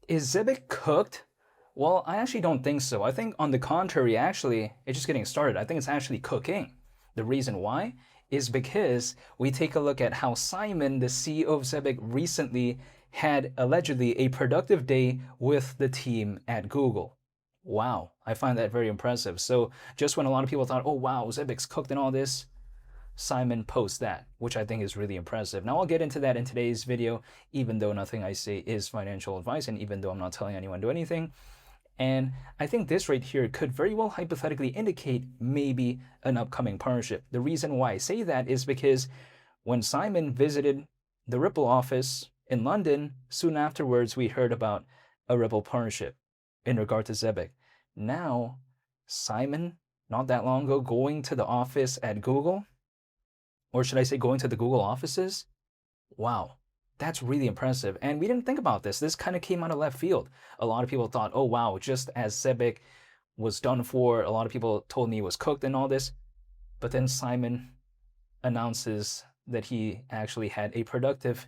Is Zebec cooked? Well, I actually don't think so. I think, on the contrary, actually, it's just getting started. I think it's actually cooking. The reason why is because we take a look at how Simon, the CEO of Zebec, recently had allegedly a productive day with the team at Google. Wow, I find that very impressive. So, just when a lot of people thought, oh, wow, Zebec's cooked and all this, Simon posts that, which I think is really impressive. Now, I'll get into that in today's video, even though nothing I say is financial advice, and even though I'm not telling anyone to do anything. And I think this right here could very well hypothetically indicate maybe an upcoming partnership. The reason why I say that is because when Simon visited the Ripple office in London, soon afterwards we heard about a Ripple partnership in regard to Zebec. Now, Simon, not that long ago, going to the office at Google, or should I say going to the Google offices? Wow, that's really impressive. And we didn't think about this. This kind of came out of left field. A lot of people thought, oh, wow, just as Zebec was done for, a lot of people told me it was cooked and all this. But then Simon announces that he actually had a productive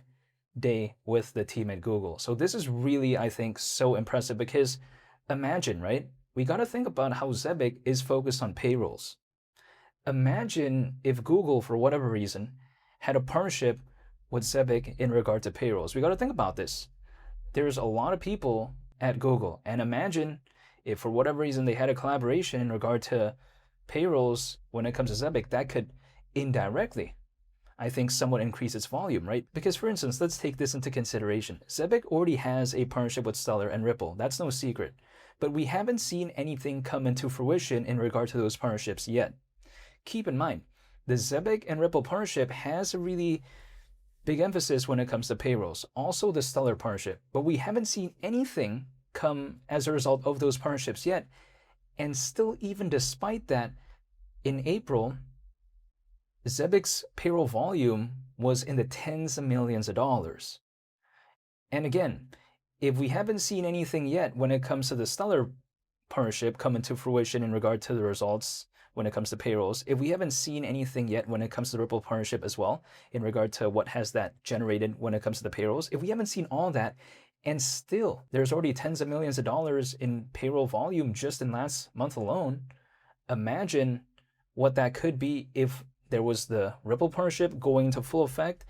day with the team at Google. So this is really, I think, so impressive because imagine, right? We got to think about how Zebec is focused on payrolls. Imagine if Google, for whatever reason, had a partnership with Zebec in regard to payrolls. We got to think about this. There's a lot of people at Google, and imagine if for whatever reason they had a collaboration in regard to payrolls when it comes to Zebec, that could indirectly, I think, somewhat increase its volume, right? Because, for instance, let's take this into consideration. Zebec already has a partnership with Stellar and Ripple. That's no secret. But we haven't seen anything come into fruition in regard to those partnerships yet. Keep in mind, the Zebec and Ripple partnership has a really big emphasis when it comes to payrolls. Also the Stellar partnership. But we haven't seen anything come as a result of those partnerships yet. And still, even despite that, in April, Zebec's payroll volume was in the tens of millions of dollars. And again, if we haven't seen anything yet when it comes to the Stellar partnership come into fruition in regard to the results when it comes to payrolls, if we haven't seen anything yet when it comes to the Ripple partnership as well, in regard to what has that generated when it comes to the payrolls, if we haven't seen all that, and still there's already tens of millions of dollars in payroll volume just in last month alone, imagine what that could be if there was the Ripple partnership going into full effect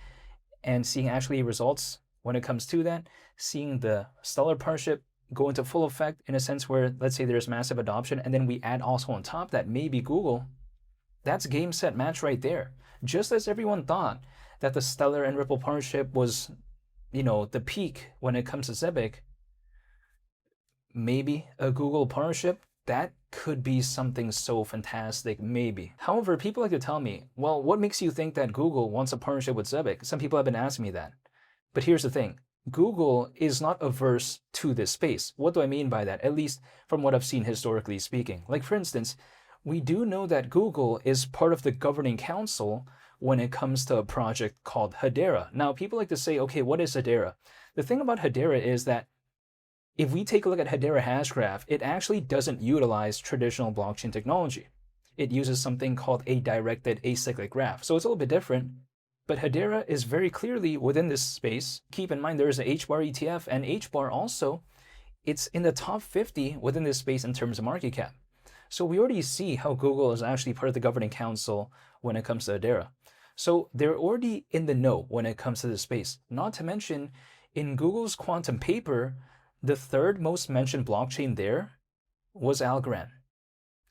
and seeing actually results when it comes to that, seeing the Stellar partnership go into full effect in a sense where, let's say, there's massive adoption, and then we add also on top that maybe Google, that's game, set, match right there. Just as everyone thought that the Stellar and Ripple partnership was, the peak when it comes to Zebec, maybe a Google partnership, that could be something so fantastic, maybe. However, people like to tell me, well, what makes you think that Google wants a partnership with Zebec? Some people have been asking me that. But here's the thing. Google is not averse to this space. What do I mean by that? At least from what I've seen historically speaking. Like, for instance, we do know that Google is part of the governing council when it comes to a project called Hedera. Now, people like to say, okay, what is Hedera? The thing about Hedera is that if we take a look at Hedera Hashgraph, it actually doesn't utilize traditional blockchain technology. It uses something called a directed acyclic graph. So it's a little bit different. But Hedera is very clearly within this space. Keep in mind there is an HBAR ETF, and HBAR also, it's in the top 50 within this space in terms of market cap. So we already see how Google is actually part of the governing council when it comes to Hedera. So they're already in the know when it comes to this space. Not to mention, in Google's quantum paper, the third most mentioned blockchain there was Algorand.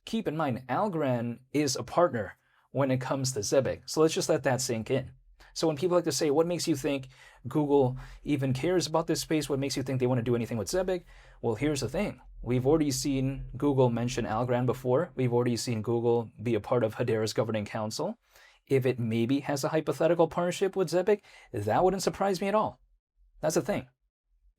Keep in mind, Algorand is a partner when it comes to Zebec. So let's just let that sink in. So when people like to say, what makes you think Google even cares about this space? What makes you think they want to do anything with Zebec? Well, here's the thing. We've already seen Google mention Algorand before. We've already seen Google be a part of Hedera's governing council. If it maybe has a hypothetical partnership with Zebec, that wouldn't surprise me at all. That's the thing.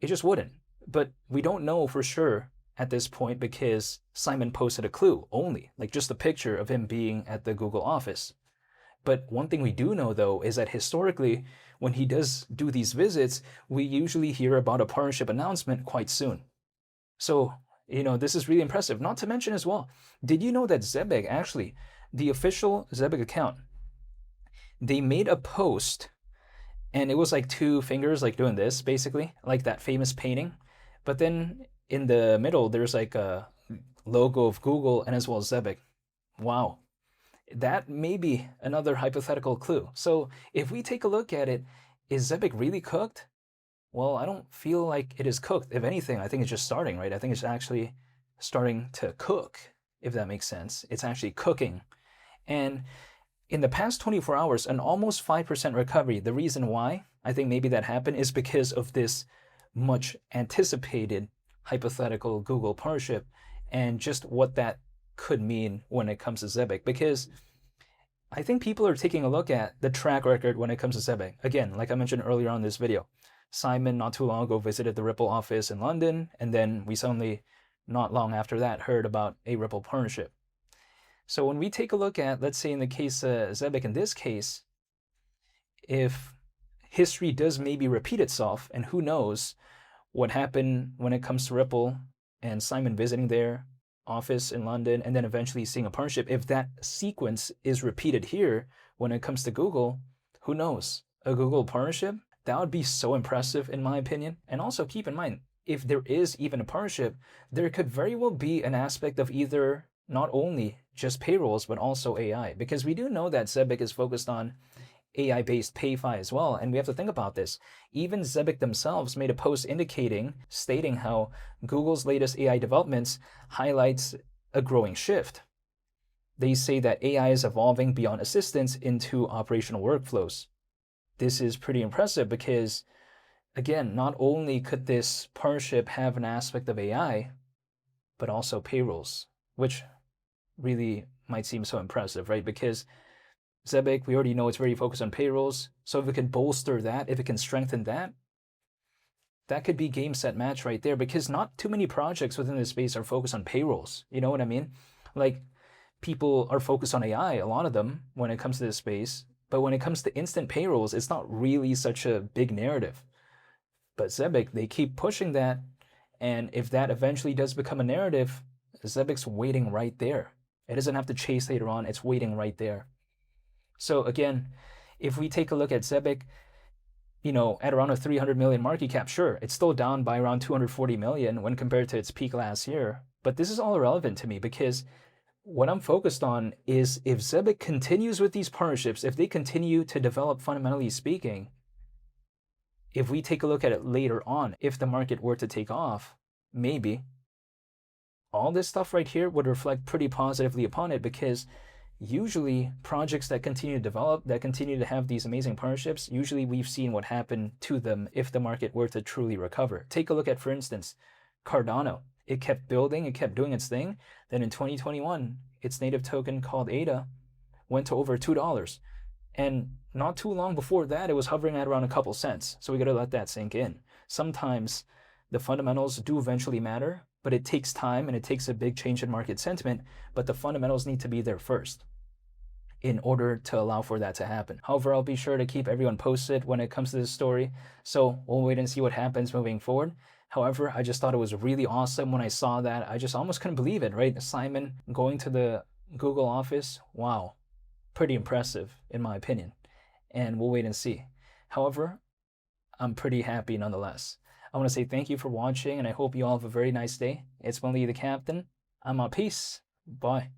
It just wouldn't. But we don't know for sure at this point because Simon posted a clue only, like just a picture of him being at the Google office. But one thing we do know, though, is that historically, when he does do these visits, we usually hear about a partnership announcement quite soon. So, this is really impressive. Not to mention as well, did you know that Zebec, actually, the official Zebec account, they made a post, and it was like two fingers like doing this, basically, like that famous painting. But then in the middle, there's like a logo of Google and as well as Zebec. Wow. That may be another hypothetical clue. So if we take a look at it, is Zebec really cooked? Well, I don't feel like it is cooked. If anything, I think it's just starting, right? I think it's actually starting to cook, if that makes sense. It's actually cooking. And in the past 24 hours, an almost 5% recovery. The reason why I think maybe that happened is because of this much anticipated hypothetical Google partnership and just what that could mean when it comes to Zebec. Because I think people are taking a look at the track record when it comes to Zebec. Again, like I mentioned earlier on in this video, Simon not too long ago visited the Ripple office in London, and then we suddenly, not long after that, heard about a Ripple partnership. So when we take a look at, let's say in the case Zebec, in this case, if history does maybe repeat itself, and who knows what happened when it comes to Ripple and Simon visiting their office in London and then eventually seeing a partnership, if that sequence is repeated here when it comes to Google, who knows? A Google partnership? That would be so impressive in my opinion. And also keep in mind, if there is even a partnership, there could very well be an aspect of either not only just payrolls, but also AI. Because we do know that Zebec is focused on AI-based PayFi as well, and we have to think about this. Even Zebec themselves made a post stating how Google's latest AI developments highlights a growing shift. They say that AI is evolving beyond assistance into operational workflows. This is pretty impressive because, again, not only could this partnership have an aspect of AI, but also payrolls, which really might seem so impressive, right? Because Zebec, we already know it's very focused on payrolls. So if it can bolster that, if it can strengthen that, that could be game, set, match right there, because not too many projects within this space are focused on payrolls. You know what I mean? Like, people are focused on AI, a lot of them, when it comes to this space. But when it comes to instant payrolls, it's not really such a big narrative. But Zebec, they keep pushing that. And if that eventually does become a narrative, Zebec's waiting right there. It doesn't have to chase later on. It's waiting right there. So again, if we take a look at Zebec, at around a 300 million market cap, sure, it's still down by around 240 million when compared to its peak last year. But this is all irrelevant to me because what I'm focused on is if Zebec continues with these partnerships, if they continue to develop fundamentally speaking, if we take a look at it later on, if the market were to take off, maybe all this stuff right here would reflect pretty positively upon it because usually projects that continue to develop, that continue to have these amazing partnerships, usually we've seen what happened to them if the market were to truly recover. Take a look at, for instance, Cardano. It kept building, it kept doing its thing. Then in 2021, its native token called ADA went to over $2. And not too long before that, it was hovering at around a couple cents. So we got to let that sink in. Sometimes the fundamentals do eventually matter, but it takes time and it takes a big change in market sentiment, but the fundamentals need to be there first in order to allow for that to happen. However, I'll be sure to keep everyone posted when it comes to this story, so we'll wait and see what happens moving forward. However, I just thought it was really awesome when I saw that. I just almost couldn't believe it, right? Simon going to the Google office, wow, pretty impressive in my opinion, and we'll wait and see. However, I'm pretty happy nonetheless. I want to say thank you for watching, and I hope you all have a very nice day. It's Mali the Captain. I'm out. Peace. Bye.